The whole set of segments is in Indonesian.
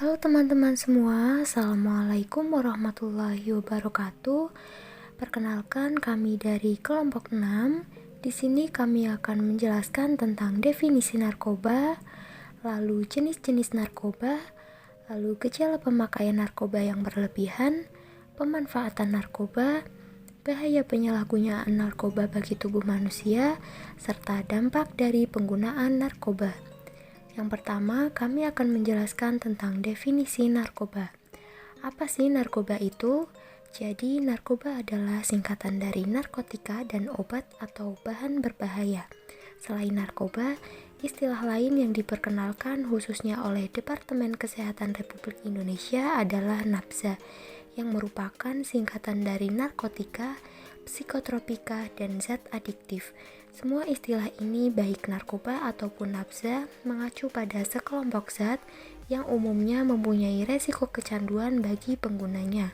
Halo teman-teman semua, Assalamualaikum warahmatullahi wabarakatuh. Perkenalkan kami dari kelompok 6. Di sini kami akan menjelaskan tentang definisi narkoba, lalu jenis-jenis narkoba, lalu gejala pemakaian narkoba yang berlebihan, pemanfaatan narkoba, bahaya penyalahgunaan narkoba bagi tubuh manusia, serta dampak dari penggunaan narkoba. Yang pertama, kami akan menjelaskan tentang definisi narkoba. Apa sih narkoba itu? Jadi, narkoba adalah singkatan dari narkotika dan obat atau bahan berbahaya. Selain narkoba, istilah lain yang diperkenalkan khususnya oleh Departemen Kesehatan Republik Indonesia adalah NABZA, yang merupakan singkatan dari narkotika, psikotropika, dan zat adiktif. Semua istilah ini baik narkoba ataupun nabza mengacu pada sekelompok zat yang umumnya mempunyai resiko kecanduan bagi penggunanya.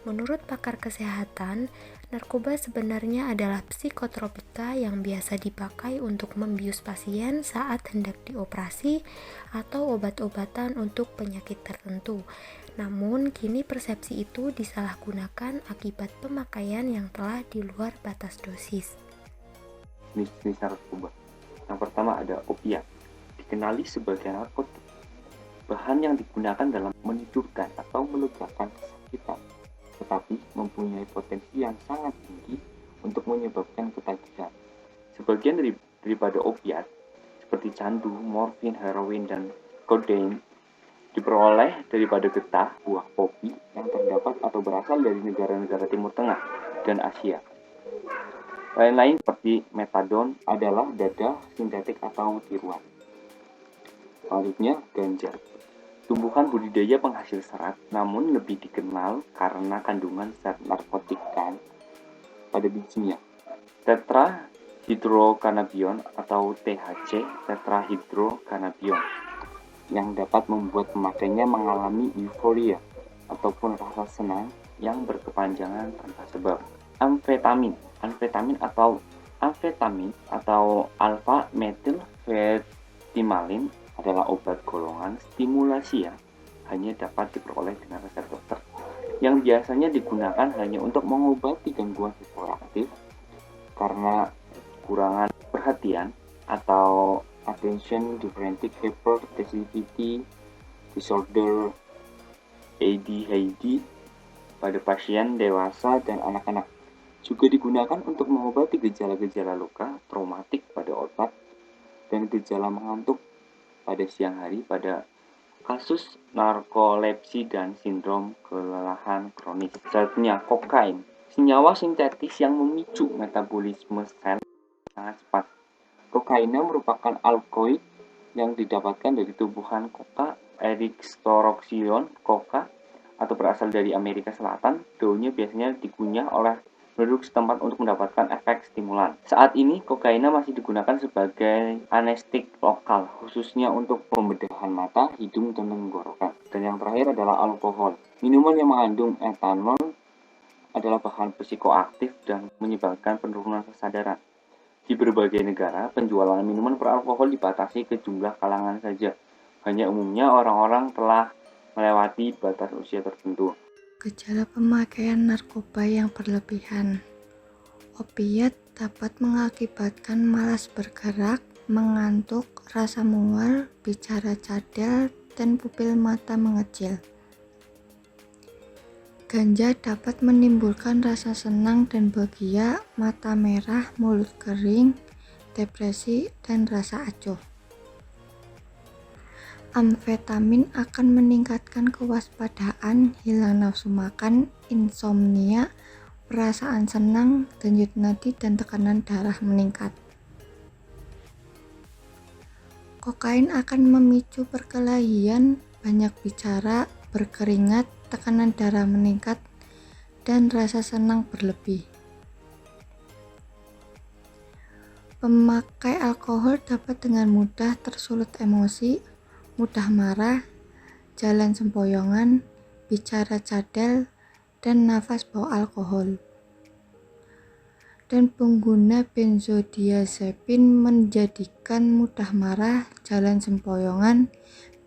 Menurut pakar kesehatan, narkoba sebenarnya adalah psikotropika yang biasa dipakai untuk membius pasien saat hendak dioperasi atau obat-obatan untuk penyakit tertentu. Namun, kini persepsi itu disalahgunakan akibat pemakaian yang telah di luar batas dosis. Jenis narkoba. Yang pertama ada opiat, dikenali sebagai narkotik, bahan yang digunakan dalam menidurkan atau melegakan kesakitan, tetapi mempunyai potensi yang sangat tinggi untuk menyebabkan ketagihan. Sebagian daripada opiat, seperti candu, morfin, heroin, dan kodein, diperoleh daripada getah buah popi yang terdapat atau berasal dari negara-negara Timur Tengah dan Asia. Lain-lain seperti metadon adalah dada sintetik atau tiruan. Selanjutnya, ganja. Tumbuhan budidaya penghasil serat, namun lebih dikenal karena kandungan zat narkotika pada bijinya. Tetrahydrocannabion atau THC, tetrahydrocannabion, yang dapat membuat pemakainya mengalami euforia ataupun rasa senang yang berkepanjangan tanpa sebab. Amfetamin atau alpha-metil-fetimalin adalah obat golongan stimulasi yang hanya dapat diperoleh dengan resep dokter, yang biasanya digunakan hanya untuk mengobati gangguan hiperaktif karena kurangan perhatian atau attention deficit hyperactivity disorder ADHD pada pasien dewasa dan anak-anak. Juga digunakan untuk mengobati gejala-gejala luka traumatik pada otak dan gejala mengantuk pada siang hari pada kasus narkolepsi dan sindrom kelelahan kronis. Selanjutnya, kokain, senyawa sintetis yang memicu metabolisme sel sangat cepat. Kokaina merupakan alkaloid yang didapatkan dari tumbuhan coca Erythrocyon coca atau berasal dari Amerika Selatan. Daunnya biasanya dikunyah oleh penduduk setempat untuk mendapatkan efek stimulan. Saat ini, kokaina masih digunakan sebagai anestetik lokal, khususnya untuk pembedahan mata, hidung, dan tenggorokan. Dan yang terakhir adalah alkohol. Minuman yang mengandung etanol adalah bahan psikoaktif dan menyebabkan penurunan kesadaran. Di berbagai negara, penjualan minuman beralkohol dibatasi ke jumlah kalangan saja. Hanya umumnya orang-orang telah melewati batas usia tertentu. Gejala pemakaian narkoba yang berlebihan. Opiat dapat mengakibatkan malas bergerak, mengantuk, rasa mual, bicara cadel, dan pupil mata mengecil. Ganja dapat menimbulkan rasa senang dan bahagia, mata merah, mulut kering, depresi, dan rasa acuh. Amfetamin akan meningkatkan kewaspadaan, hilang nafsu makan, insomnia, perasaan senang, denyut nadi, dan tekanan darah meningkat. Kokain akan memicu perkelahian, banyak bicara, berkeringat, tekanan darah meningkat, dan rasa senang berlebih. Pemakai alkohol dapat dengan mudah tersulut emosi, mudah marah, jalan sempoyongan, bicara cadel, dan nafas bau alkohol. Dan pengguna benzodiazepin menjadikan mudah marah, jalan sempoyongan,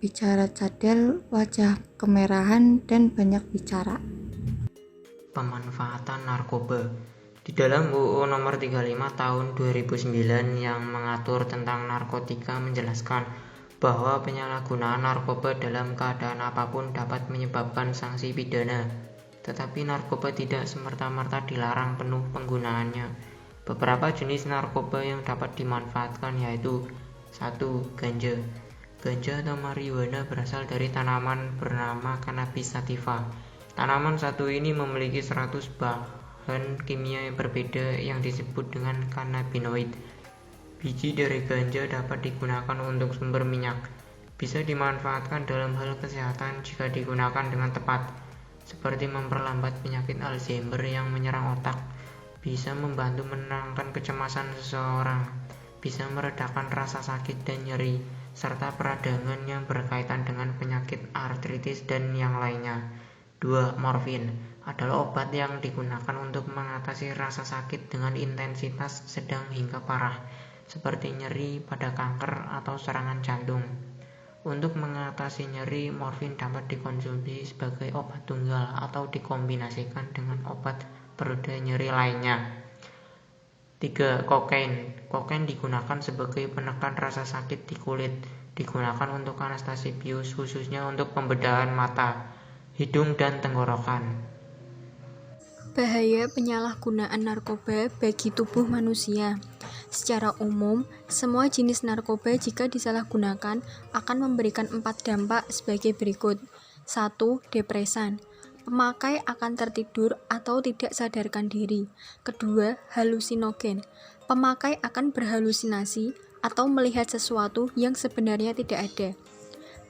bicara cadel, wajah kemerahan, dan banyak bicara. Pemanfaatan narkoba. Di dalam UU Nomor 35 Tahun 2009 yang mengatur tentang narkotika menjelaskan bahwa penyalahgunaan narkoba dalam keadaan apapun dapat menyebabkan sanksi pidana. Tetapi narkoba tidak semerta-merta dilarang penuh penggunaannya. Beberapa jenis narkoba yang dapat dimanfaatkan yaitu 1. Ganja. Ganja atau marijuana berasal dari tanaman bernama Cannabis sativa. Tanaman satu ini memiliki 100 bahan kimia yang berbeda yang disebut dengan cannabinoid. Biji dari ganja dapat digunakan untuk sumber minyak. Bisa dimanfaatkan dalam hal kesehatan jika digunakan dengan tepat, seperti memperlambat penyakit Alzheimer yang menyerang otak, bisa membantu menenangkan kecemasan seseorang, bisa meredakan rasa sakit dan nyeri, serta peradangan yang berkaitan dengan penyakit artritis dan yang lainnya. 2. Morfin adalah obat yang digunakan untuk mengatasi rasa sakit dengan intensitas sedang hingga parah, seperti nyeri pada kanker atau serangan jantung. Untuk mengatasi nyeri, morfin dapat dikonsumsi sebagai obat tunggal atau dikombinasikan dengan obat pereda nyeri lainnya. 3. Kokain. Kokain digunakan sebagai penekan rasa sakit di kulit, digunakan untuk anestesi bius khususnya untuk pembedahan mata, hidung, dan tenggorokan. Bahaya penyalahgunaan narkoba bagi tubuh manusia. Secara umum, semua jenis narkoba jika disalahgunakan akan memberikan 4 dampak sebagai berikut. 1. Depresan. Pemakai akan tertidur atau tidak sadarkan diri. 2. Halusinogen. Pemakai akan berhalusinasi atau melihat sesuatu yang sebenarnya tidak ada.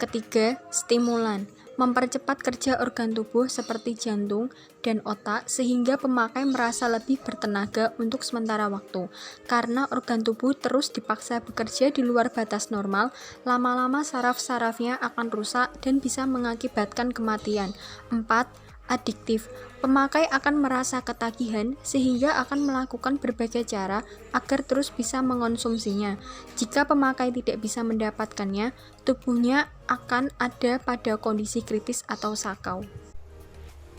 3. Stimulan. Mempercepat kerja organ tubuh seperti jantung dan otak sehingga pemakai merasa lebih bertenaga untuk sementara waktu. Karena organ tubuh terus dipaksa bekerja di luar batas normal, lama-lama saraf-sarafnya akan rusak dan bisa mengakibatkan kematian. 4. Adiktif. Pemakai akan merasa ketagihan sehingga akan melakukan berbagai cara agar terus bisa mengonsumsinya. Jika pemakai tidak bisa mendapatkannya, tubuhnya akan ada pada kondisi kritis atau sakau.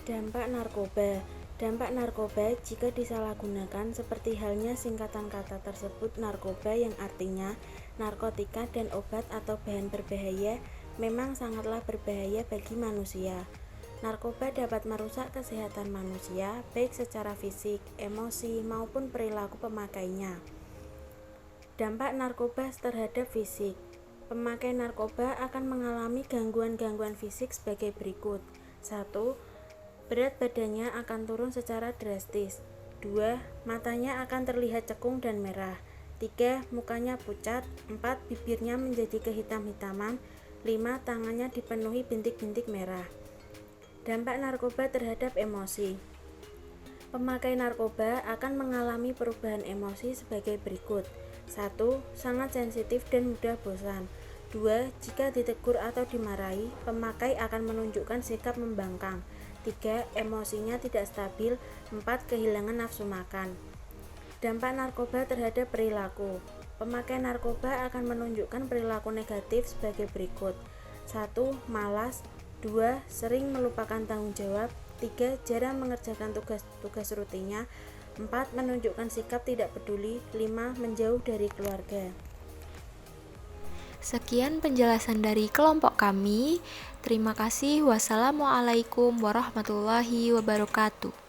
Dampak narkoba. Dampak narkoba jika disalahgunakan seperti halnya singkatan kata tersebut narkoba yang artinya narkotika dan obat atau bahan berbahaya memang sangatlah berbahaya bagi manusia. Narkoba dapat merusak kesehatan manusia baik secara fisik, emosi, maupun perilaku pemakainya. Dampak narkoba terhadap fisik. Pemakai narkoba akan mengalami gangguan-gangguan fisik sebagai berikut. 1. Berat badannya akan turun secara drastis. 2. Matanya akan terlihat cekung dan merah. 3. Mukanya pucat. 4. Bibirnya menjadi kehitam-hitaman. 5. Tangannya dipenuhi bintik-bintik merah. Dampak narkoba terhadap emosi. Pemakai narkoba akan mengalami perubahan emosi sebagai berikut. 1. Sangat sensitif dan mudah bosan. 2. Jika ditegur atau dimarahi, pemakai akan menunjukkan sikap membangkang. 3. Emosinya tidak stabil. 4. Kehilangan nafsu makan. Dampak narkoba terhadap perilaku. Pemakai narkoba akan menunjukkan perilaku negatif sebagai berikut. 1. Malas. 2. Sering melupakan tanggung jawab. 3. Jarang mengerjakan tugas rutinnya. 4. Menunjukkan sikap tidak peduli. 5. Menjauh dari keluarga. Sekian penjelasan dari kelompok kami. Terima kasih. Wassalamualaikum warahmatullahi wabarakatuh.